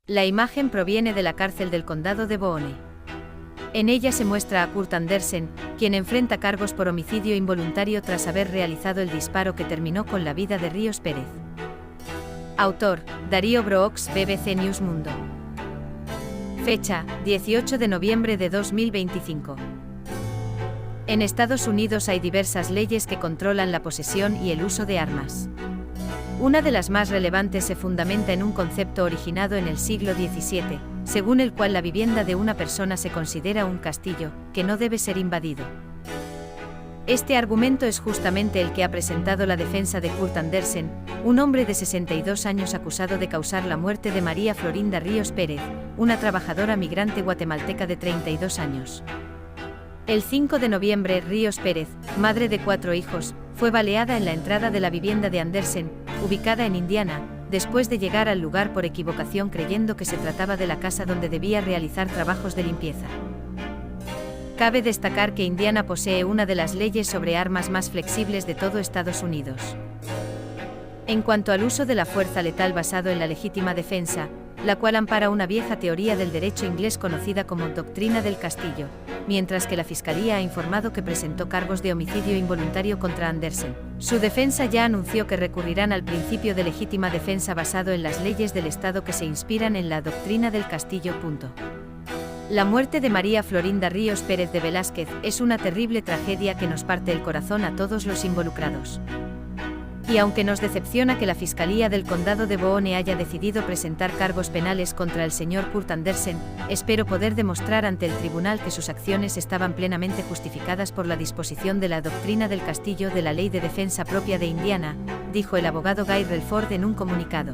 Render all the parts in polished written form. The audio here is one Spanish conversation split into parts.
La imagen proviene de la cárcel del condado de Boone. En ella se muestra a Kurt Andersen, quien enfrenta cargos por homicidio involuntario tras haber realizado el disparo que terminó con la vida de Ríos Pérez. Autor: Darío Brooks, BBC News Mundo. Fecha: 18 de noviembre de 2025. En Estados Unidos hay diversas leyes que controlan la posesión y el uso de armas. Una de las más relevantes se fundamenta en un concepto originado en el siglo XVII, según el cual la vivienda de una persona se considera un castillo, que no debe ser invadido. Este argumento es justamente el que ha presentado la defensa de Kurt Andersen, un hombre de 62 años acusado de causar la muerte de María Florinda Ríos Pérez, una trabajadora migrante guatemalteca de 32 años. El 5 de noviembre, Ríos Pérez, madre de 4 hijos, fue baleada en la entrada de la vivienda de Andersen, ubicada en Indiana, después de llegar al lugar por equivocación creyendo que se trataba de la casa donde debía realizar trabajos de limpieza. Cabe destacar que Indiana posee una de las leyes sobre armas más flexibles de todo Estados Unidos. En cuanto al uso de la fuerza letal basado en la legítima defensa, la cual ampara una vieja teoría del derecho inglés conocida como doctrina del castillo, mientras que la Fiscalía ha informado que presentó cargos de homicidio involuntario contra Andersen. Su defensa ya anunció que recurrirán al principio de legítima defensa basado en las leyes del Estado que se inspiran en la doctrina del castillo. La muerte de María Florinda Ríos Pérez de Velázquez es una terrible tragedia que nos parte el corazón a todos los involucrados. Y aunque nos decepciona que la Fiscalía del Condado de Boone haya decidido presentar cargos penales contra el señor Kurt Andersen, espero poder demostrar ante el tribunal que sus acciones estaban plenamente justificadas por la disposición de la doctrina del castillo de la Ley de Defensa Propia de Indiana, dijo el abogado Guy Relford en un comunicado.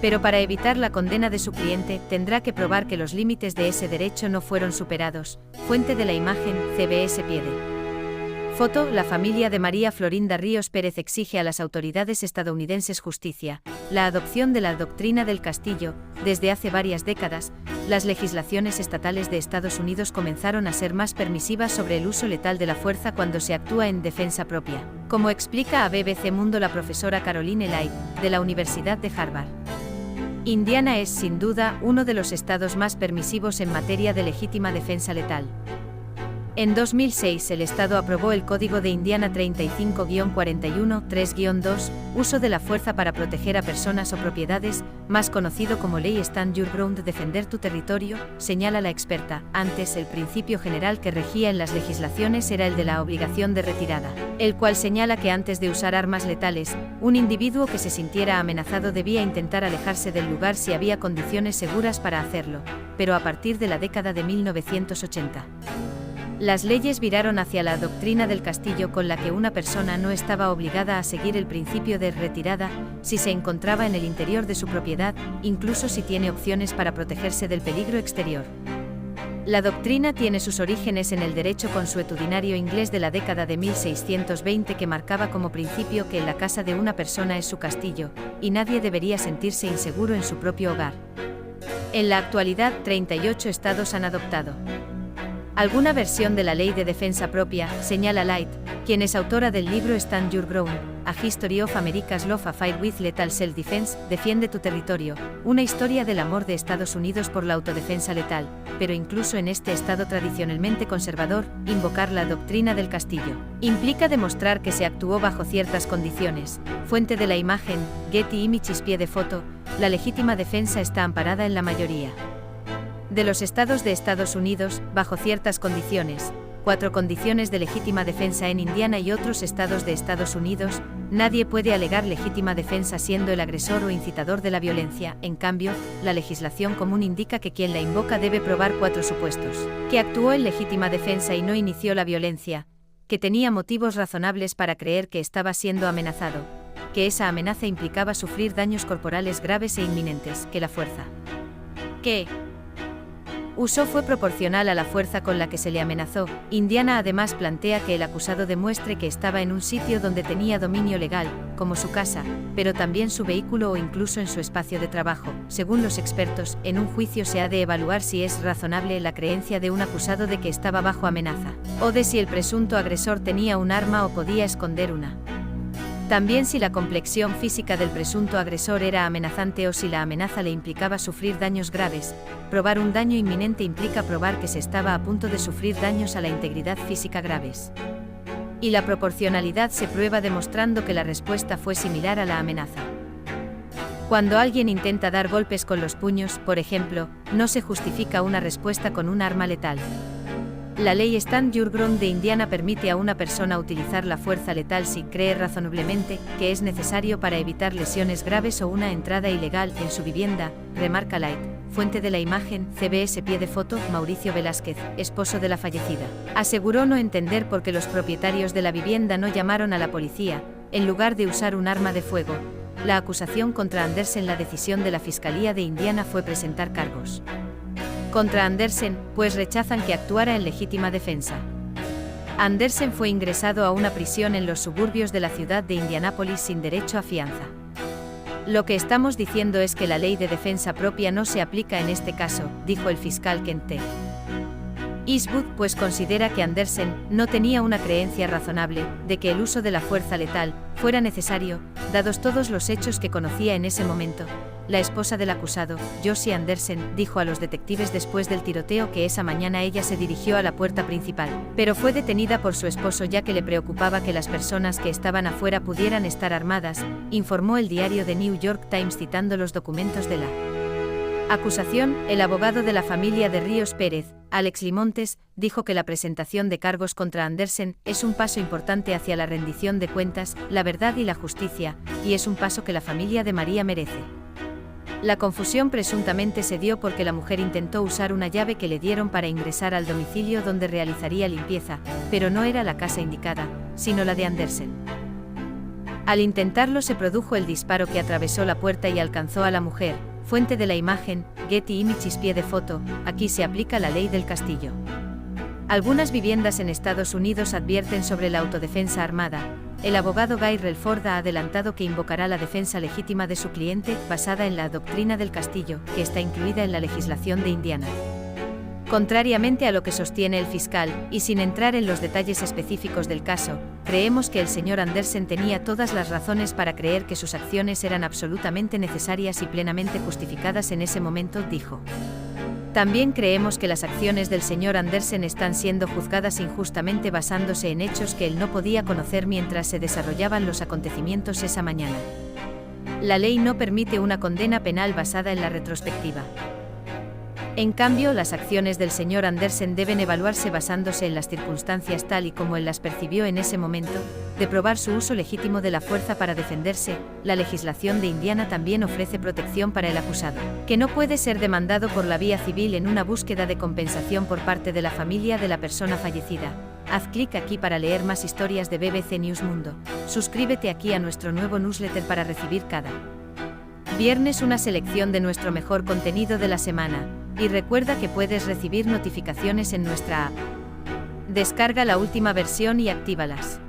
Pero para evitar la condena de su cliente, tendrá que probar que los límites de ese derecho no fueron superados. Fuente de la imagen, CBS Piede. Foto: la familia de María Florinda Ríos Pérez exige a las autoridades estadounidenses justicia. La adopción de la doctrina del castillo. Desde hace varias décadas, las legislaciones estatales de Estados Unidos comenzaron a ser más permisivas sobre el uso letal de la fuerza cuando se actúa en defensa propia, como explica a BBC Mundo la profesora Caroline Light, de la Universidad de Harvard. Indiana es, sin duda, uno de los estados más permisivos en materia de legítima defensa letal. En 2006 el Estado aprobó el Código de Indiana 35-41, 3-2, uso de la fuerza para proteger a personas o propiedades, más conocido como Ley Stand Your Ground, defender tu territorio, señala la experta. Antes el principio general que regía en las legislaciones era el de la obligación de retirada, el cual señala que antes de usar armas letales, un individuo que se sintiera amenazado debía intentar alejarse del lugar si había condiciones seguras para hacerlo, pero a partir de la década de 1980. Las leyes viraron hacia la doctrina del castillo, con la que una persona no estaba obligada a seguir el principio de retirada si se encontraba en el interior de su propiedad, incluso si tiene opciones para protegerse del peligro exterior. La doctrina tiene sus orígenes en el derecho consuetudinario inglés de la década de 1620, que marcaba como principio que la casa de una persona es su castillo, y nadie debería sentirse inseguro en su propio hogar. En la actualidad, 38 estados han adoptado alguna versión de la ley de defensa propia, señala Light, quien es autora del libro Stand Your Ground, A History of America's Law Affair with Lethal Self-Defense, Defiende tu territorio, una historia del amor de Estados Unidos por la autodefensa letal, pero incluso en este estado tradicionalmente conservador, invocar la doctrina del castillo implica demostrar que se actuó bajo ciertas condiciones. Fuente de la imagen, Getty Images. Pie de foto, la legítima defensa está amparada en la mayoría de los estados de Estados Unidos, bajo ciertas condiciones. 4 condiciones de legítima defensa en Indiana y otros estados de Estados Unidos. Nadie puede alegar legítima defensa siendo el agresor o incitador de la violencia. En cambio, la legislación común indica que quien la invoca debe probar 4 supuestos: que actuó en legítima defensa y no inició la violencia, que tenía motivos razonables para creer que estaba siendo amenazado, que esa amenaza implicaba sufrir daños corporales graves e inminentes, que la fuerza que usó fue proporcional a la fuerza con la que se le amenazó. Indiana además plantea que el acusado demuestre que estaba en un sitio donde tenía dominio legal, como su casa, pero también su vehículo o incluso en su espacio de trabajo. Según los expertos, en un juicio se ha de evaluar si es razonable la creencia de un acusado de que estaba bajo amenaza, o de si el presunto agresor tenía un arma o podía esconder una. También si la complexión física del presunto agresor era amenazante o si la amenaza le implicaba sufrir daños graves. Probar un daño inminente implica probar que se estaba a punto de sufrir daños a la integridad física graves. Y la proporcionalidad se prueba demostrando que la respuesta fue similar a la amenaza. Cuando alguien intenta dar golpes con los puños, por ejemplo, no se justifica una respuesta con un arma letal. La ley Stand Your Ground de Indiana permite a una persona utilizar la fuerza letal si cree razonablemente que es necesario para evitar lesiones graves o una entrada ilegal en su vivienda, remarca Light. Fuente de la imagen, CBS. Pie de foto, Mauricio Velázquez, esposo de la fallecida. Aseguró no entender por qué los propietarios de la vivienda no llamaron a la policía, en lugar de usar un arma de fuego. La acusación contra Andersen. La decisión de la Fiscalía de Indiana fue presentar cargos contra Andersen, pues rechazan que actuara en legítima defensa. Andersen fue ingresado a una prisión en los suburbios de la ciudad de Indianápolis sin derecho a fianza. Lo que estamos diciendo es que la ley de defensa propia no se aplica en este caso, dijo el fiscal Kent T. Eastwood, pues considera que Andersen no tenía una creencia razonable de que el uso de la fuerza letal fuera necesario, dados todos los hechos que conocía en ese momento. La esposa del acusado, Josie Andersen, dijo a los detectives después del tiroteo que esa mañana ella se dirigió a la puerta principal, pero fue detenida por su esposo ya que le preocupaba que las personas que estaban afuera pudieran estar armadas, informó el diario The New York Times citando los documentos de la acusación. El abogado de la familia de Ríos Pérez, Alex Limontes, dijo que la presentación de cargos contra Andersen es un paso importante hacia la rendición de cuentas, la verdad y la justicia, y es un paso que la familia de María merece. La confusión presuntamente se dio porque la mujer intentó usar una llave que le dieron para ingresar al domicilio donde realizaría limpieza, pero no era la casa indicada, sino la de Andersen. Al intentarlo se produjo el disparo que atravesó la puerta y alcanzó a la mujer. Fuente de la imagen, Getty Images. Pie de foto, aquí se aplica la ley del castillo. Algunas viviendas en Estados Unidos advierten sobre la autodefensa armada. El abogado Guy Relford ha adelantado que invocará la defensa legítima de su cliente, basada en la doctrina del castillo, que está incluida en la legislación de Indiana. Contrariamente a lo que sostiene el fiscal, y sin entrar en los detalles específicos del caso, creemos que el señor Andersen tenía todas las razones para creer que sus acciones eran absolutamente necesarias y plenamente justificadas en ese momento, dijo. También creemos que las acciones del señor Andersen están siendo juzgadas injustamente basándose en hechos que él no podía conocer mientras se desarrollaban los acontecimientos esa mañana. La ley no permite una condena penal basada en la retrospectiva. En cambio, las acciones del señor Andersen deben evaluarse basándose en las circunstancias tal y como él las percibió en ese momento, de probar su uso legítimo de la fuerza para defenderse. La legislación de Indiana también ofrece protección para el acusado, que no puede ser demandado por la vía civil en una búsqueda de compensación por parte de la familia de la persona fallecida. Haz clic aquí para leer más historias de BBC News Mundo. Suscríbete aquí a nuestro nuevo newsletter para recibir cada viernes una selección de nuestro mejor contenido de la semana. Y recuerda que puedes recibir notificaciones en nuestra app. Descarga la última versión y actívalas.